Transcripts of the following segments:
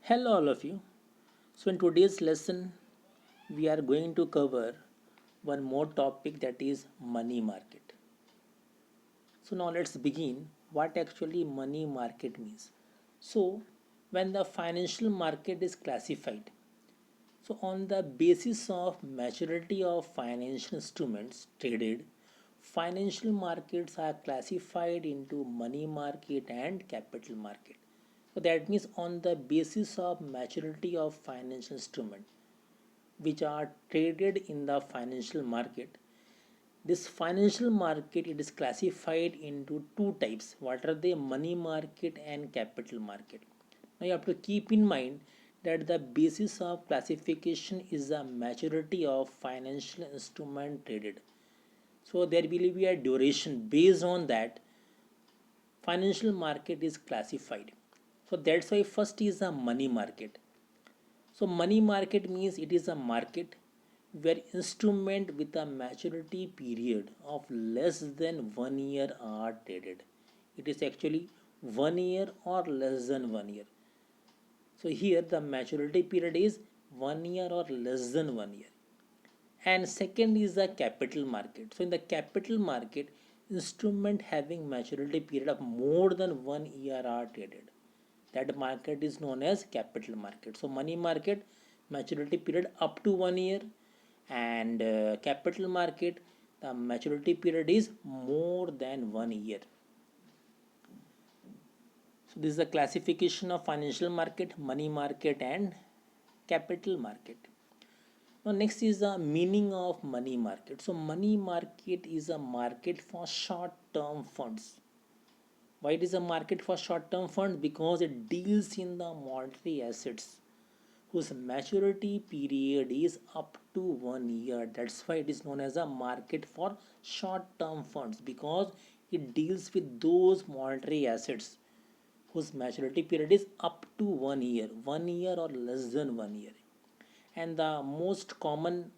Hello, all of you. So, in today's lesson, we are going to cover one more topic, that is money market. So, now let's begin what actually money market means. So, when the financial market is classified, so on the basis of maturity of financial instruments traded, financial markets are classified into money market and capital market. So that means on the basis of maturity of financial instruments which are traded in the financial market, this financial market, it is classified into two types. What are they? Money market and capital market. Now you have to keep in mind that the basis of classification is the maturity of financial instrument traded. So there will be a duration based on that financial market is classified. So that's why first is the money market. So money market means it is a market where instrument with a maturity period of less than 1 year are traded. It is actually 1 year or less than 1 year. So here the maturity period is 1 year or less than 1 year. And second is the capital market. So in the capital market, instrument having maturity period of more than 1 year are traded. That market is known as capital market. So money market, maturity period up to 1 year, and capital market, the maturity period is more than 1 year. So this is the classification of financial market, money market, and capital market. Now next is the meaning of money market. So money market is a market for short term funds. Why it is a market for short term funds? Because it deals in the monetary assets whose maturity period is up to 1 year. That's why it is known as a market for short term funds, because it deals with those monetary assets whose maturity period is up to 1 year, 1 year or less than 1 year. And the most common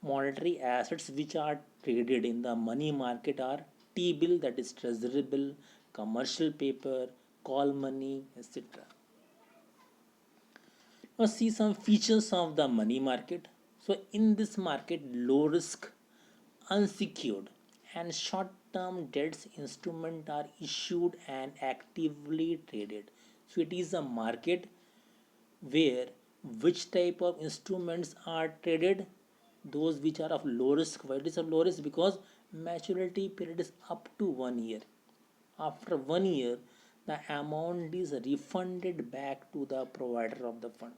monetary assets which are traded in the money market are T bill, that is treasury bill, commercial paper, call money, etc. Now see some features of the money market. So in this market, low risk, unsecured, and short term debts instruments are issued and actively traded. So it is a market where which type of instruments are traded? Those which are of low risk. Why it is of low risk? Because maturity period is up to 1 year. After 1 year, the amount is refunded back to the provider of the fund.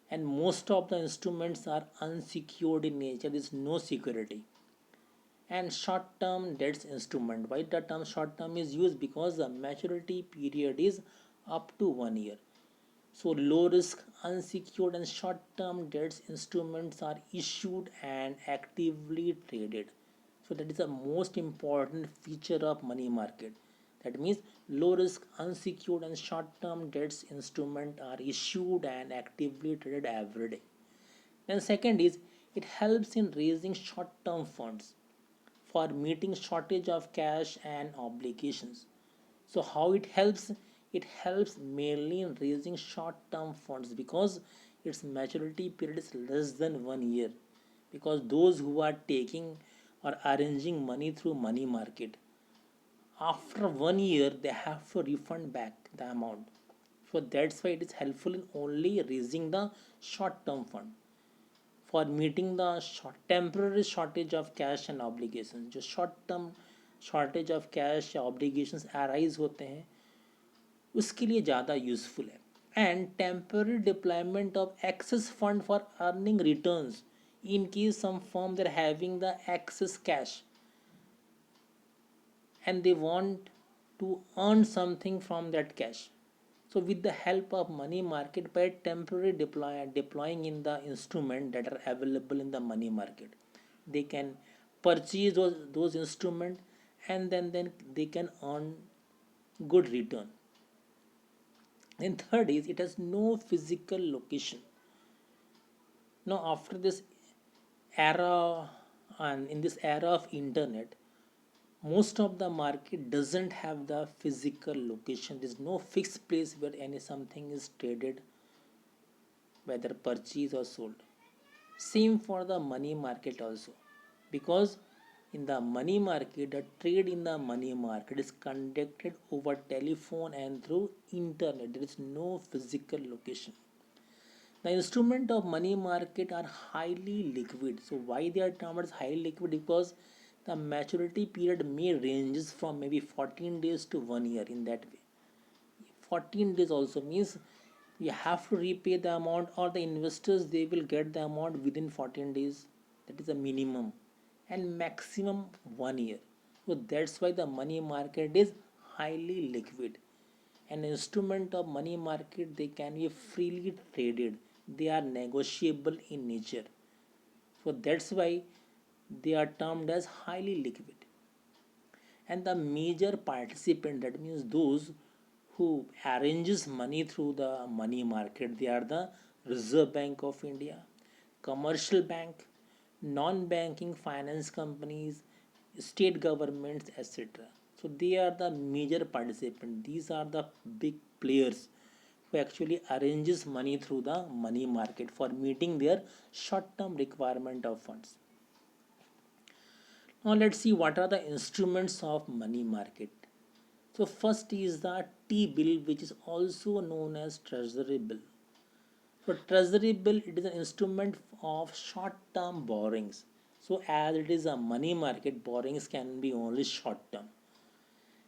And most of the instruments are unsecured in nature, there is no security. And short term debts instrument, why the term short term is used? Because the maturity period is up to 1 year. So low risk, unsecured, and short term debts instruments are issued and actively traded. So that is the most important feature of money market. That means low risk, unsecured, and short term debts instrument are issued and actively traded every day. Then second is, it helps in raising short term funds for meeting shortage of cash and obligations. So how it helps? It helps mainly in raising short term funds because its maturity period is less than 1 year. Because those who are taking or arranging money through money market, after 1 year they have to refund back the amount. So that's why it is helpful in only raising the short term fund for meeting the temporary shortage of cash and obligations. जो short term shortage of cash या obligations arise होते हैं, उसके लिए ज़्यादा useful है. And temporary deployment of excess fund for earning returns in case some firm they're having the excess cash and they want to earn something from that cash. So with the help of money market, by temporary deploying in the instrument that are available in the money market, they can purchase those instruments, and then they can earn good return. And third is, it has no physical location. Now after this era, and in this era of internet, Most of the market doesn't have the physical location. There's no fixed place where any something is traded, whether purchased or sold. Same for the money market also, because in the money market, the trade in the money market is conducted over telephone and through internet. There is no physical location. The instrument of money market are highly liquid. So why they are termed as highly liquid? Because the maturity period may ranges from maybe 14 days to 1 year. In that way, 14 days also means you have to repay the amount, or the investors they will get the amount within 14 days. That is a minimum, and maximum 1 year. So that's why the money market is highly liquid. An instrument of money market, they can be freely traded, they are negotiable in nature. So that's why they are termed as highly liquid. And the major participant, that means those who arranges money through the money market, they are the Reserve Bank of India, commercial bank, non-banking finance companies, state governments, etc. So they are the major participant. These are the big players who actually arranges money through the money market for meeting their short-term requirement of funds. Now let's see what are the instruments of money market. So first is the T-bill, which is also known as treasury bill. So treasury bill, it is an instrument of short-term borrowings. So as it is a money market, borrowings can be only short-term,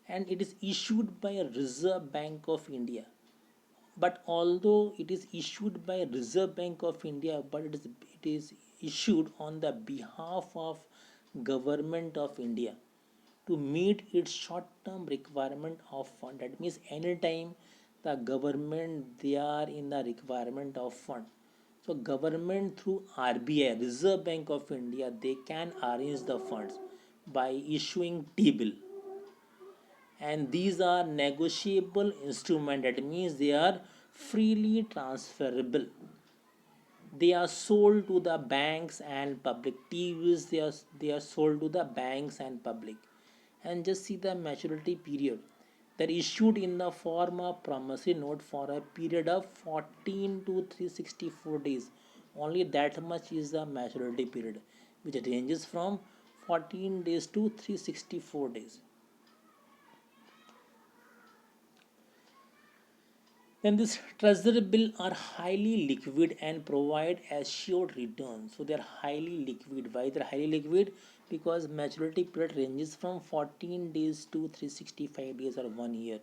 and it is issued by a Reserve Bank of India. But although it is issued by Reserve Bank of India, but it is issued on the behalf of Government of India to meet its short-term requirement of fund. That means anytime the government they are in the requirement of fund. So government through RBI, Reserve Bank of India, they can arrange the funds by issuing T-bill, and these are negotiable instrument. That means they are freely transferable. They are sold to the banks and public. TVs, they are sold to the banks and public. And just see the maturity period. They're issued in the form of promissory note for a period of 14 to 364 days. Only that much is the maturity period, which ranges from 14 days to 364 days. Then this treasury bill are highly liquid and provide assured return. So they are highly liquid. Why they are highly liquid? Because maturity period ranges from 14 days to 365 days or 1 year.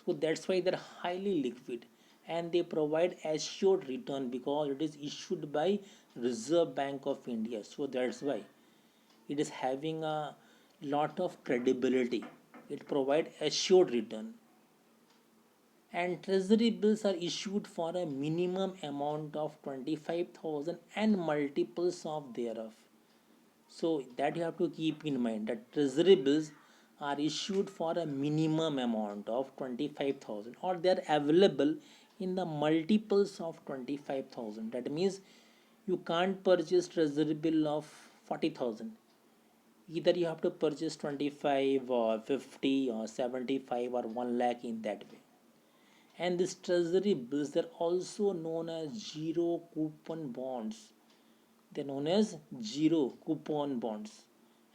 So that's why they're highly liquid, and they provide assured return because it is issued by Reserve Bank of India. So that's why it is having a lot of credibility. It provides assured return, and treasury bills are issued for a minimum amount of 25,000 and multiples of thereof. So that you have to keep in mind that treasury bills are issued for a minimum amount of 25,000, or they are available in the multiples of 25,000. That means you can't purchase treasury bill of 40,000. Either you have to purchase 25 or 50 or 75 or 1 lakh in that way. And these treasury bills, they're also known as zero coupon bonds. They're known as zero coupon bonds.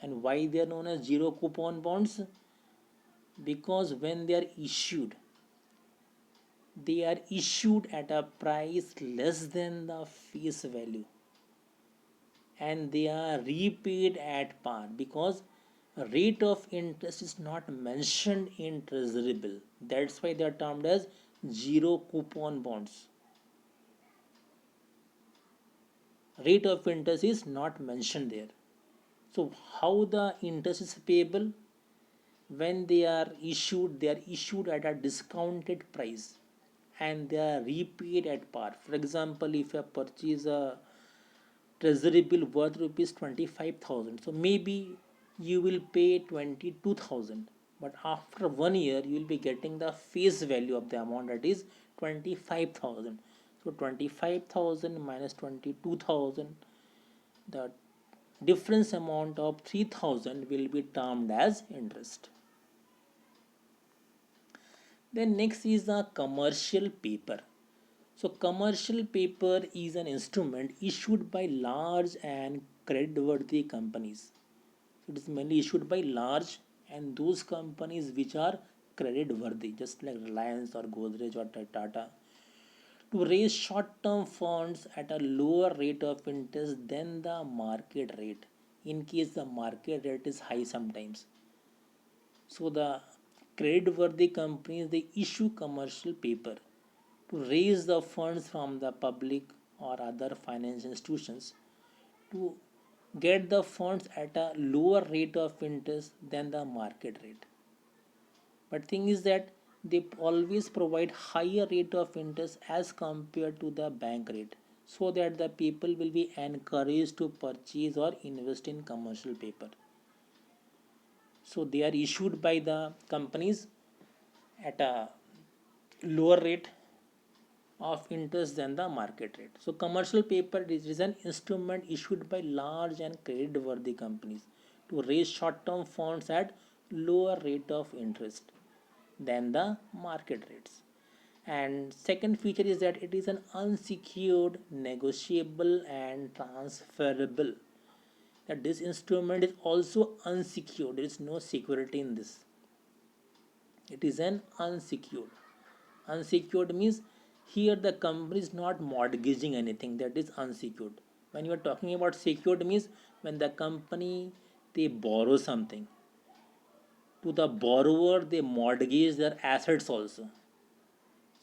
And why they are known as zero coupon bonds? Because when they are issued at a price less than the face value, and they are repaid at par, because rate of interest is not mentioned in treasury bill. That's why they are termed as zero coupon bonds. Rate of interest is not mentioned there. So how the interest is payable? When they are issued at a discounted price, and they are repaid at par. For example, if you purchase a treasury bill worth rupees 25,000, so maybe you will pay 22,000, but after 1 year you will be getting the face value of the amount, that is 25,000. So 25,000 minus 22,000, the difference amount of 3000 will be termed as interest. Then next is the commercial paper. So commercial paper is an instrument issued by large and creditworthy companies. It is mainly issued by large and those companies which are credit worthy, just like Reliance or Godrej or Tata, to raise short term funds at a lower rate of interest than the market rate, in case the market rate is high sometimes. So the credit worthy companies, they issue commercial paper to raise the funds from the public or other financial institutions to get the funds at a lower rate of interest than the market rate. But thing is that they always provide higher rate of interest as compared to the bank rate, so that the people will be encouraged to purchase or invest in commercial paper. So they are issued by the companies at a lower rate of interest than the market rate. So commercial paper is an instrument issued by large and credit worthy companies to raise short term funds at lower rate of interest than the market rates. And second feature is that it is an unsecured, negotiable and transferable. That this instrument is also unsecured. There is no security in this. It is an unsecured. Unsecured means here the company is not mortgaging anything, that is unsecured. When you are talking about secured means when the company they borrow something to the borrower, they mortgage their assets also.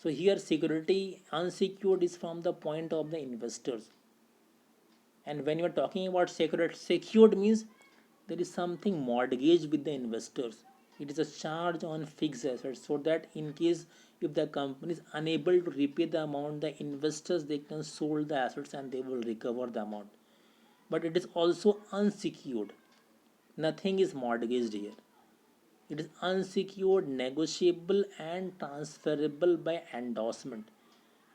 So here security unsecured is from the point of the investors. And when you are talking about secured means there is something mortgaged with the investors. It is a charge on fixed assets, so that in case if the company is unable to repay the amount, the investors they can sold the assets and they will recover the amount. But it is also unsecured. Nothing is mortgaged here. It is unsecured, negotiable and transferable by endorsement.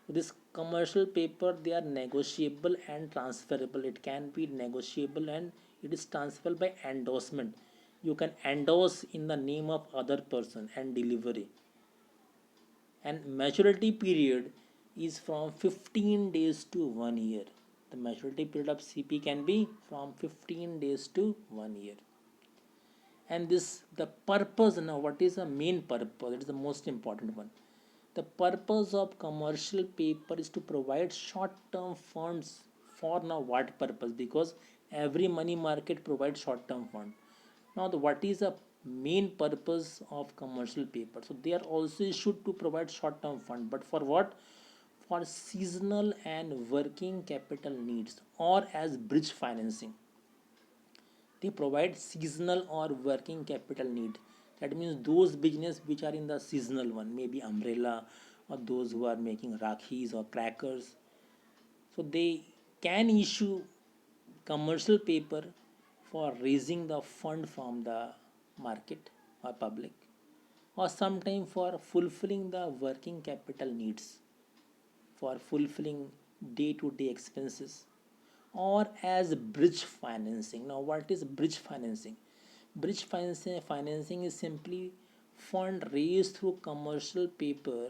This commercial paper they are negotiable and transferable. It can be negotiable and it is transferable by endorsement. You can endorse in the name of other person and delivery. And maturity period is from 15 days to 1 year. The maturity period of CP can be from 15 days to 1 year. And this the purpose, now what is the main purpose? It is the most important one. The purpose of commercial paper is to provide short term funds. For now what purpose? Because every money market provides short term fund. Now what is the main purpose of commercial paper? So they are also issued to provide short term fund, but for what? For seasonal and working capital needs or as bridge financing. They provide seasonal or working capital need. That means those business which are in the seasonal one, maybe umbrella or those who are making rakhis or crackers, so they can issue commercial paper for raising the fund from the market or public, or sometime for fulfilling the working capital needs, for fulfilling day to day expenses, or as bridge financing. Now what is bridge financing? Bridge financing is simply fund raised through commercial paper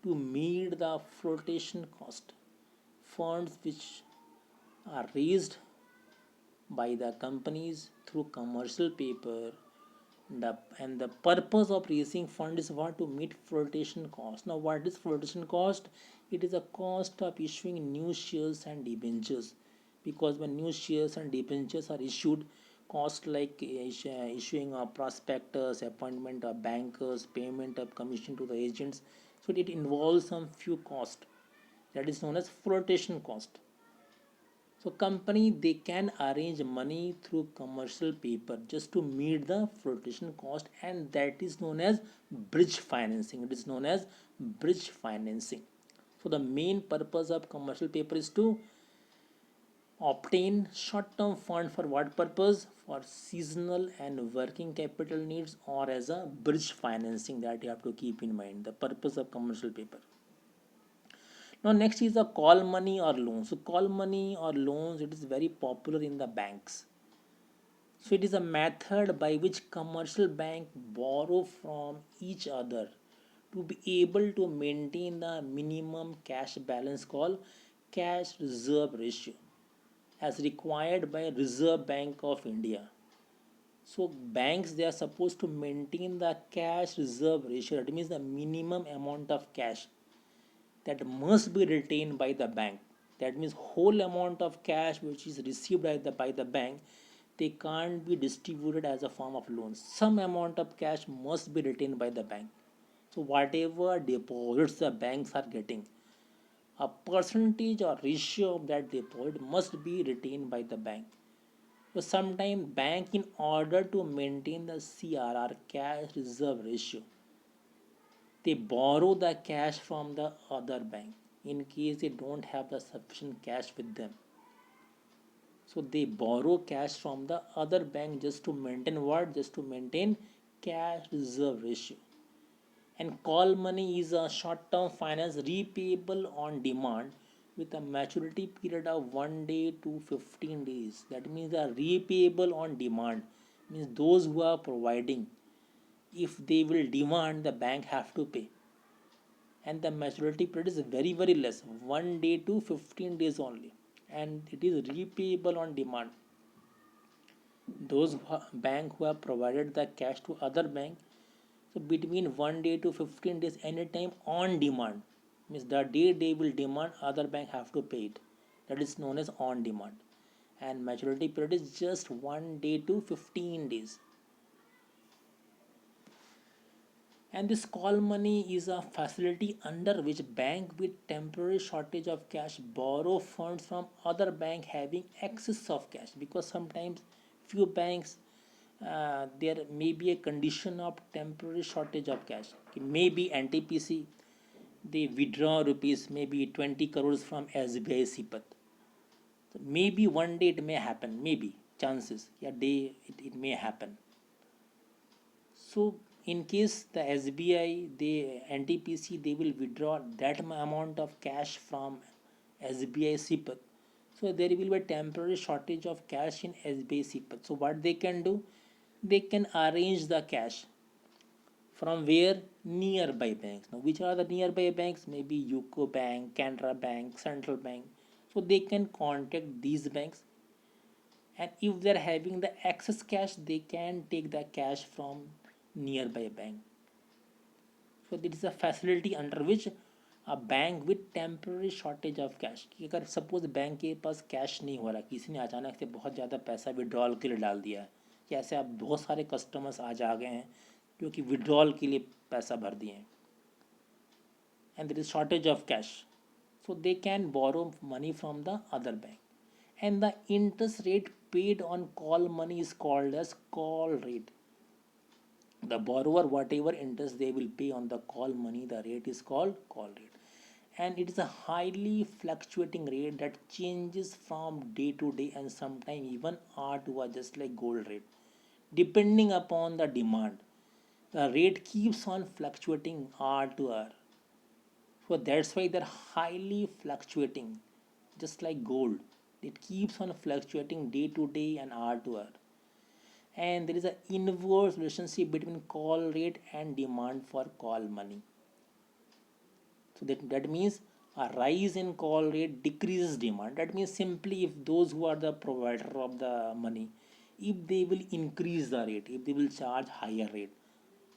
to meet the flotation cost. Funds which are raised by the companies through commercial paper, and the purpose of raising fund is what? To meet flotation cost. Now what is flotation cost? It is a cost of issuing new shares and debentures. Because when new shares and debentures are issued, cost like issuing a prospectus, appointment of bankers, payment of commission to the agents, so it involves some few cost, that is known as flotation cost. So company they can arrange money through commercial paper just to meet the flotation cost, and that is known as bridge financing. It is known as bridge financing. So the main purpose of commercial paper is to obtain short-term fund. For what purpose? For seasonal and working capital needs, or as a bridge financing. That you have to keep in mind the purpose of commercial paper. Now next is the call money or loans. So call money or loans, it is very popular in the banks. So it is a method by which commercial banks borrow from each other to be able to maintain the minimum cash balance called cash reserve ratio as required by Reserve Bank of India. So banks, they are supposed to maintain the cash reserve ratio. That means the minimum amount of cash that must be retained by the bank. That means whole amount of cash which is received by the bank, they can't be distributed as a form of loans. Some amount of cash must be retained by the bank. So whatever deposits the banks are getting, a percentage or ratio of that deposit must be retained by the bank. So sometimes bank, in order to maintain the CRR, cash reserve ratio, they borrow the cash from the other bank in case they don't have the sufficient cash with them. So they borrow cash from the other bank just to maintain what? Just to maintain cash reserve ratio. And call money is a short term finance repayable on demand with a maturity period of 1 day to 15 days. That means they are repayable on demand. Means those who are providing, if they will demand, the bank have to pay. And the maturity period is very less, 1 day to 15 days only. And it is repayable on demand. Those bank who have provided the cash to other bank, so between 1 day to 15 days, anytime on demand, means the day they will demand, other bank have to pay it. That is known as on demand. And maturity period is just 1 day to 15 days. And this call money is a facility under which bank with temporary shortage of cash borrow funds from other bank having excess of cash, because sometimes few banks, there may be a condition of temporary shortage of cash. Maybe NTPC, they withdraw rupees maybe 20 crores from SBI SIPAT. So maybe one day it may happen, maybe chances, yeah, it may happen. So in case the SBI, the NTPC, they will withdraw that amount of cash from SBI SIPAT. So there will be a temporary shortage of cash in SBI SIPAT. So what they can do, they can arrange the cash from where? Nearby banks. Now which are the nearby banks? Maybe UCO Bank, Canara Bank, Central Bank. So they can contact these banks, and if they're having the excess cash, they can take the cash from nearby bank. So this is a facility under which a bank with temporary shortage of cash, कि अगर suppose bank के पास cash नहीं हो रहा, किसी ने अचानक से बहुत ज़्यादा पैसा विड्रॉल के लिए डाल दिया है, या ऐसे आप बहुत सारे कस्टमर्स आज आ गए हैं जो कि विड्रॉल के लिए पैसा भर दिए हैं, and there is shortage of cash, so they can borrow money from the other bank. And the interest rate paid on call money is called as call rate. The borrower, whatever interest they will pay on the call money, the rate is called call rate. And it is a highly fluctuating rate that changes from day to day and sometimes even hour to hour, just like gold rate, depending upon the demand. The rate keeps on fluctuating hour to hour. So that's why they're highly fluctuating, just like gold. It keeps on fluctuating day to day and hour to hour. And there is an inverse relationship between call rate and demand for call money. So that means a rise in call rate decreases demand. That means simply, if those who are the provider of the money, if they will increase the rate, if they will charge higher rate,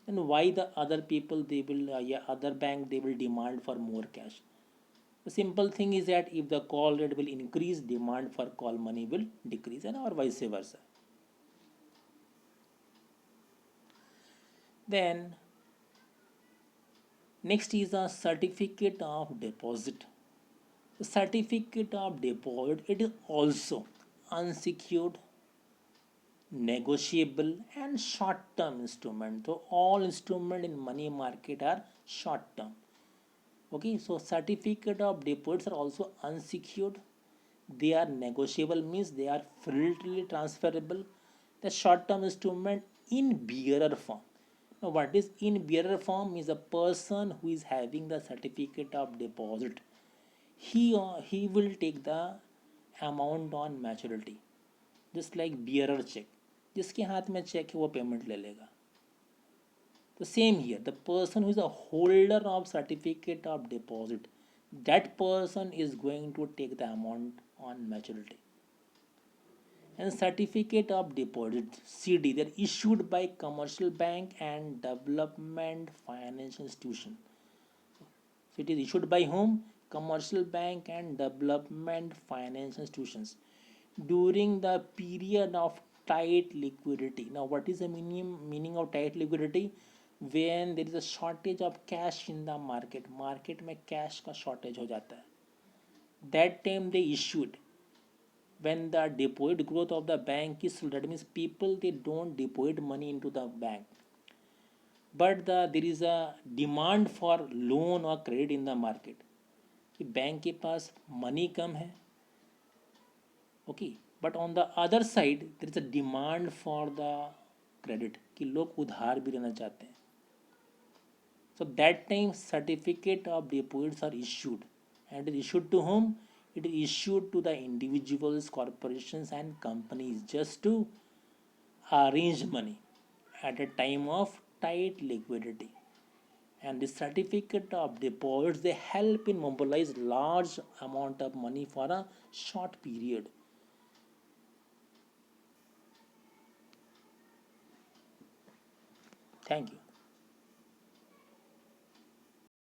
then why the other people, they will, yeah, other bank, they will demand for more cash. The simple thing is that if the call rate will increase, demand for call money will decrease, and or vice versa. Then next is a certificate of deposit. The certificate of deposit, it is also unsecured, negotiable, and short-term instrument. So all instrument in money market are short-term. Okay, so certificate of deposits are also unsecured. They are negotiable, means they are freely transferable. The short-term instrument in bearer form. Now, what is in bearer form? Is a person who is having the certificate of deposit, he will take the amount on maturity, just like bearer check. जिसके हाथ में check है वो payment ले लेगा. The same here, the person who is a holder of certificate of deposit, that person is going to take the amount on maturity. And certificate of deposit CD, they're issued by commercial bank and development financial institution. So it is issued by whom? Commercial bank and development financial institutions during the period of tight liquidity. Now, what is the meaning of tight liquidity? When there is a shortage of cash in the market, market में cash का shortage हो जाता है. That time they issued. When the deposit growth of the bank is slow, that means people they don't deposit money into the bank, but there is a demand for loan or credit in the market कि bank के पास money कम है. Okay, but on the other side there is a demand for the credit कि लोग उधार भी लेना चाहते हैं. So that time certificate of deposits are issued and is issued to whom. It is issued to the individuals, corporations and companies just to arrange money at a time of tight liquidity. And the certificate of deposits they help in mobilize large amount of money for a short period. Thank you.